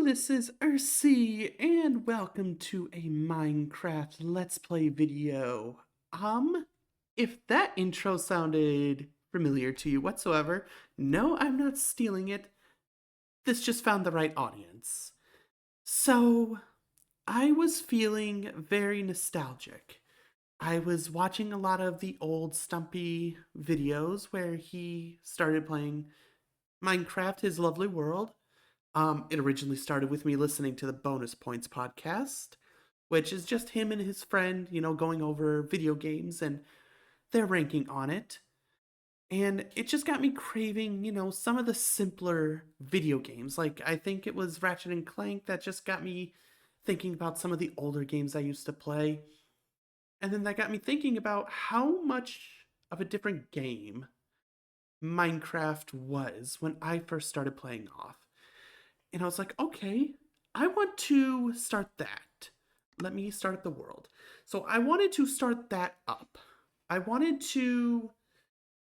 This is Ursi, and welcome to a Minecraft Let's Play video. If that intro sounded familiar to you whatsoever, no, I'm not stealing it. This just found the right audience. So, I was feeling very nostalgic. I was watching a lot of the old Stumpy videos where he started playing Minecraft, His Lovely World. It originally started with me listening to the Bonus Points podcast, which is just him and his friend, going over video games and their ranking on it. And it just got me craving, some of the simpler video games. Like, I think it was Ratchet and Clank that just got me thinking about some of the older games I used to play. And then that got me thinking about how much of a different game Minecraft was when I first started playing off. And I was like, okay, I want to start that. Let me start the world. So I wanted to start that up. I wanted to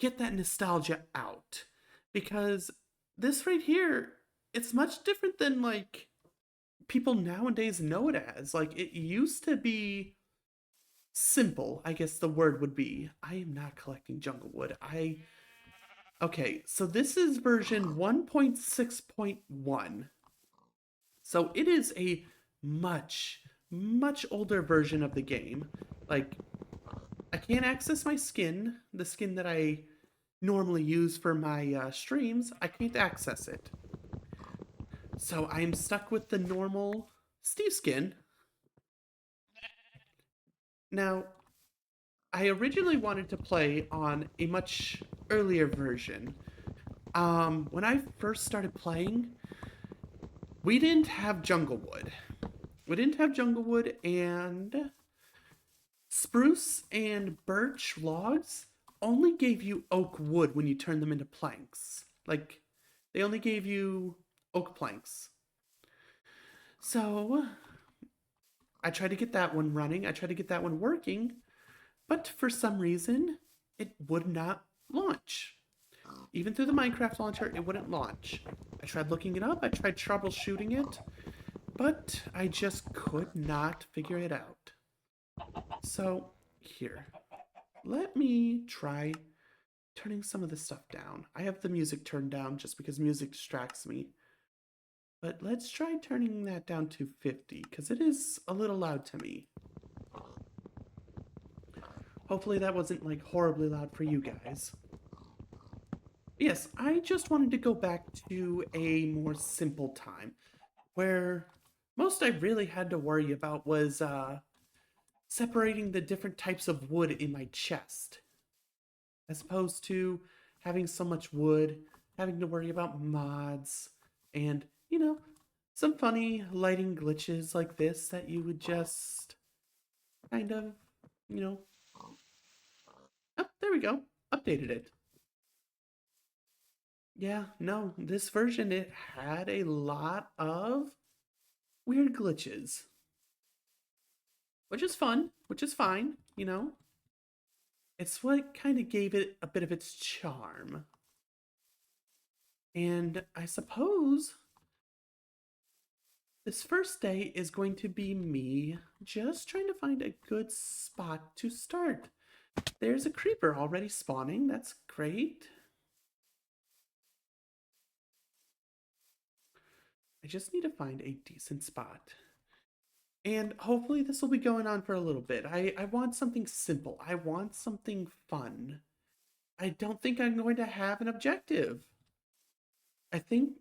get that nostalgia out because this right here, it's much different than like people nowadays know it as. Like it used to be simple, I guess the word would be. I am not collecting jungle wood. Okay, so this is version 1.6.1. So it is a much, much older version of the game. Like, I can't access my skin, the skin that I normally use for my streams. I can't access it. So I'm stuck with the normal Steve skin. Now, I originally wanted to play on a much earlier version. When I first started playing, we didn't have jungle wood. We didn't have jungle wood, and spruce and birch logs only gave you oak wood when you turned them into planks. Like, they only gave you oak planks. So, I tried to get that one running, I tried to get that one working, but for some reason, it would not launch. Even through the Minecraft launcher, it wouldn't launch. I tried looking it up, I tried troubleshooting it, but I just could not figure it out. So, here, let me try turning some of the stuff down. I have the music turned down just because music distracts me. But let's try turning that down to 50 because it is a little loud to me. Hopefully that wasn't like horribly loud for you guys. Yes, I just wanted to go back to a more simple time where most I really had to worry about was separating the different types of wood in my chest, as opposed to having so much wood, having to worry about mods, and, some funny lighting glitches like this that you would just kind of, you know, oh, there we go, updated it. Yeah, no, this version, it had a lot of weird glitches, which is fun, which is fine. It's what kind of gave it a bit of its charm. And I suppose this first day is going to be me just trying to find a good spot to start. There's a creeper already spawning. That's great. I just need to find a decent spot. And hopefully this will be going on for a little bit. I want something simple. I want something fun. I don't think I'm going to have an objective. I think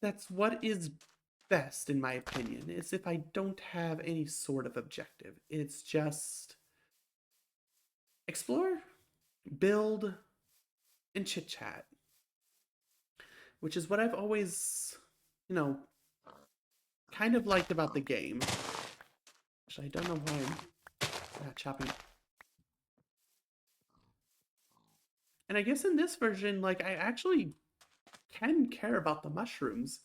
that's what is best, in my opinion, is if I don't have any sort of objective. It's just explore, build, and chit chat, which is what I've always, you know, kind of liked about the game. Actually, I don't know why I'm not chopping. And I guess in this version, like, I actually can care about the mushrooms.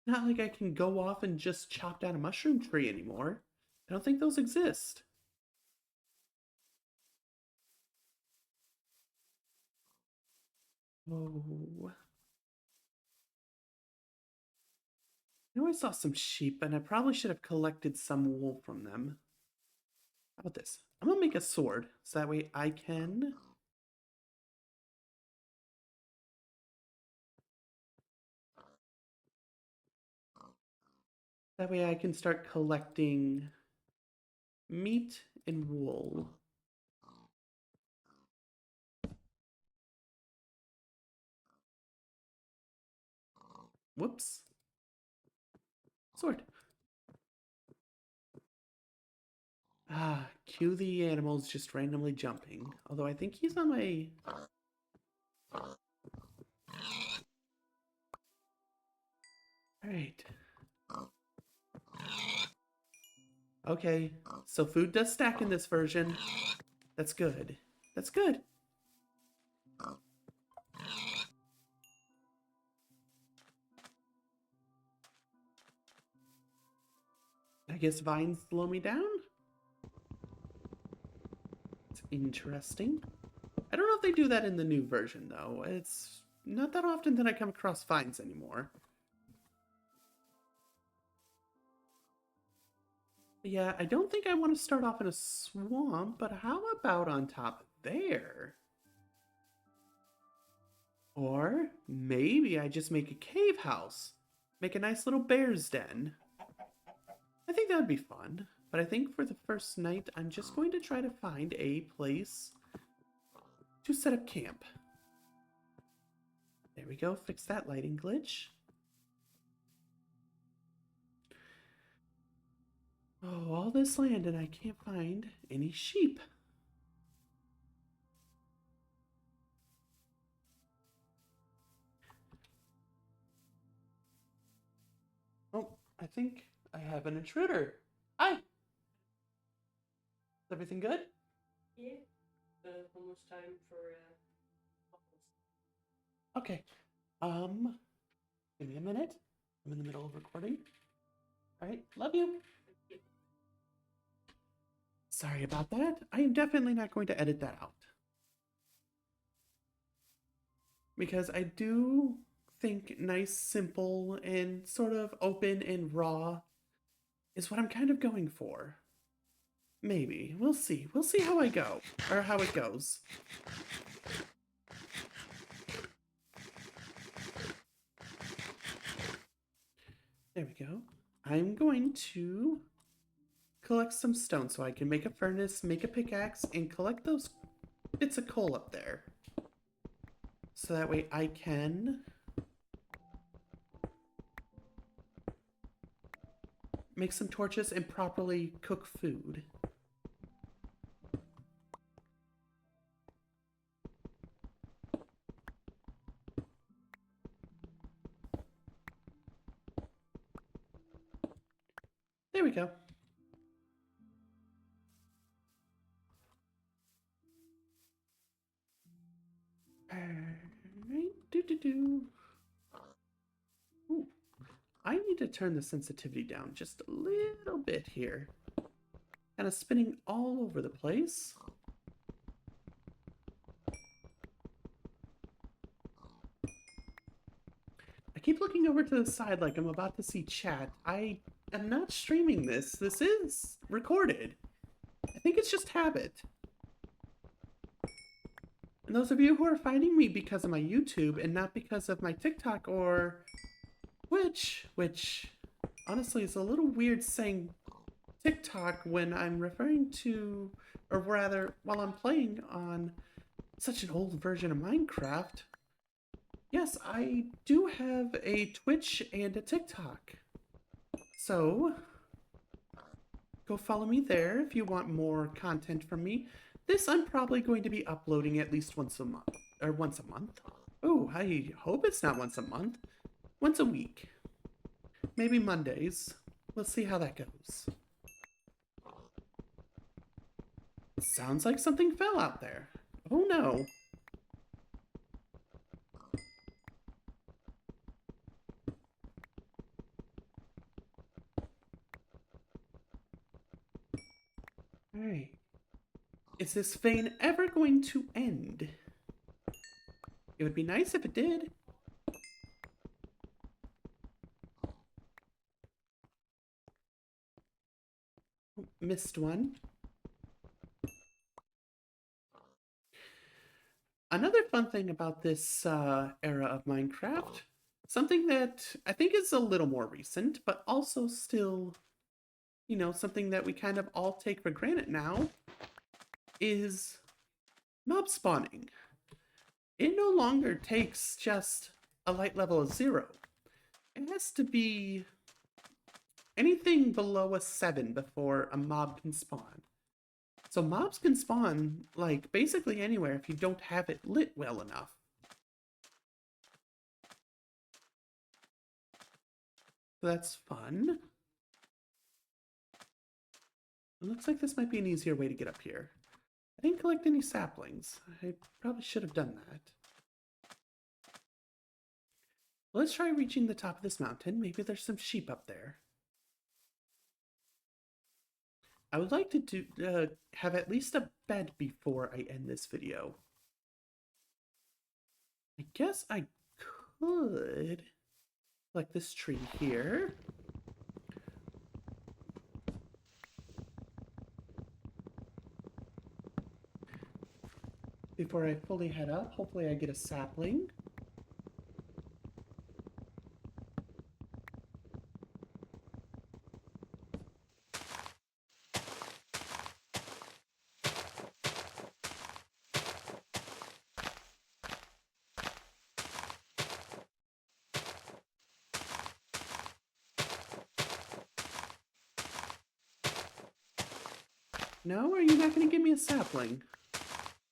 Not like I can go off and just chop down a mushroom tree anymore. I don't think those exist. Oh. I know I saw some sheep, and I probably should have collected some wool from them. How about this? I'm gonna make a sword, so that way I can... That way I can start collecting meat and wool. Whoops. Sword. Ah, cue the animals just randomly jumping. Although I think he's on my... Alright. Okay, so food does stack in this version. That's good. That's good. I guess vines slow me down? It's interesting. I don't know if they do that in the new version, though. It's not that often that I come across vines anymore. Yeah, I don't think I want to start off in a swamp, but how about on top there? Or maybe I just make a cave house. Make a nice little bear's den. I think that would be fun. But I think for the first night, I'm just going to try to find a place to set up camp. There we go, fix that lighting glitch. Oh, all this land and I can't find any sheep. Oh, I think I have an intruder. Hi! Is everything good? Yeah, almost time for Okay. Give me a minute. I'm in the middle of recording. Alright, love you. Sorry about that. I am definitely not going to edit that out. Because I do think nice, simple, and sort of open and raw is what I'm kind of going for. Maybe. We'll see. We'll see how I go. Or how it goes. There we go. I'm going to collect some stone so I can make a furnace, make a pickaxe, and collect those bits of coal up there. So that way I can make some torches and properly cook food. There we go. Alright, do. Ooh, I need to turn the sensitivity down just a little bit here. Kind of spinning all over the place. I keep looking over to the side like I'm about to see chat. I am not streaming this. This is recorded. I think it's just habit. And those of you who are finding me because of my YouTube and not because of my TikTok or Twitch, which honestly is a little weird saying TikTok when I'm referring to, or rather, while I'm playing on such an old version of Minecraft. Yes, I do have a Twitch and a TikTok. So, go follow me there if you want more content from me. This I'm probably going to be uploading at least once a month. Or once a month? Oh, I hope it's not once a month. Once a week. Maybe Mondays. Let's see how that goes. Sounds like something fell out there. Oh no. Alright. Is this vein ever going to end? It would be nice if it did. missed one. Another fun thing about this era of Minecraft, something that I think is a little more recent, but also still, something that we kind of all take for granted now, is mob spawning. It no longer takes just a light level of 0. It has to be anything below a 7 before a mob can spawn. So mobs can spawn, like, basically anywhere if you don't have it lit well enough. So that's fun. It looks like this might be an easier way to get up here. I didn't collect any saplings. I probably should have done that. Let's try reaching the top of this mountain. Maybe there's some sheep up there. I would like to have at least a bed before I end this video. I guess I could like this tree here. Before I fully head up, hopefully I get a sapling. No, are you not going to give me a sapling?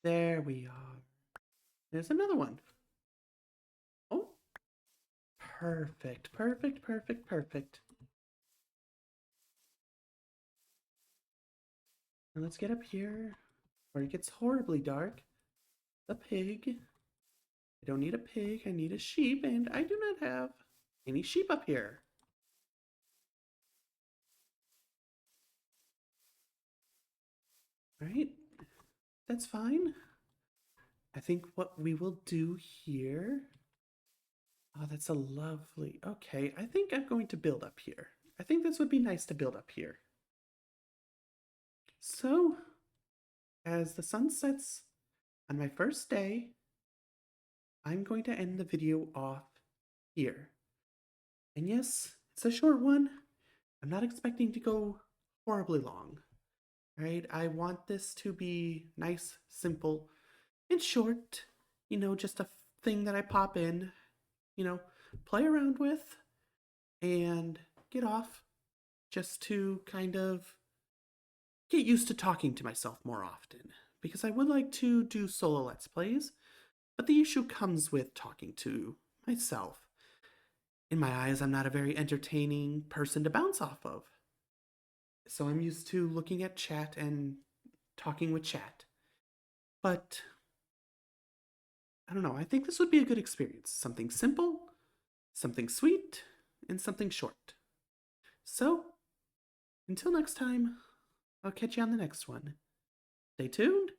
There we are. There's another one. Oh, perfect, perfect, perfect, perfect. And let's get up here where it gets horribly dark. The pig. I don't need a pig, I need a sheep, and I do not have any sheep up here. Alright, that's fine. I think what we will do here... Oh, that's a lovely... Okay, I think I'm going to build up here. I think this would be nice to build up here. So, as the sun sets on my first day, I'm going to end the video off here. And yes, it's a short one. I'm not expecting to go horribly long. Right? I want this to be nice, simple, and short. Just a thing that I pop in, play around with, and get off just to kind of get used to talking to myself more often. Because I would like to do solo Let's Plays, but the issue comes with talking to myself. In my eyes, I'm not a very entertaining person to bounce off of. So I'm used to looking at chat and talking with chat. But I don't know, I think this would be a good experience. Something simple, something sweet, and something short. So, until next time, I'll catch you on the next one. Stay tuned.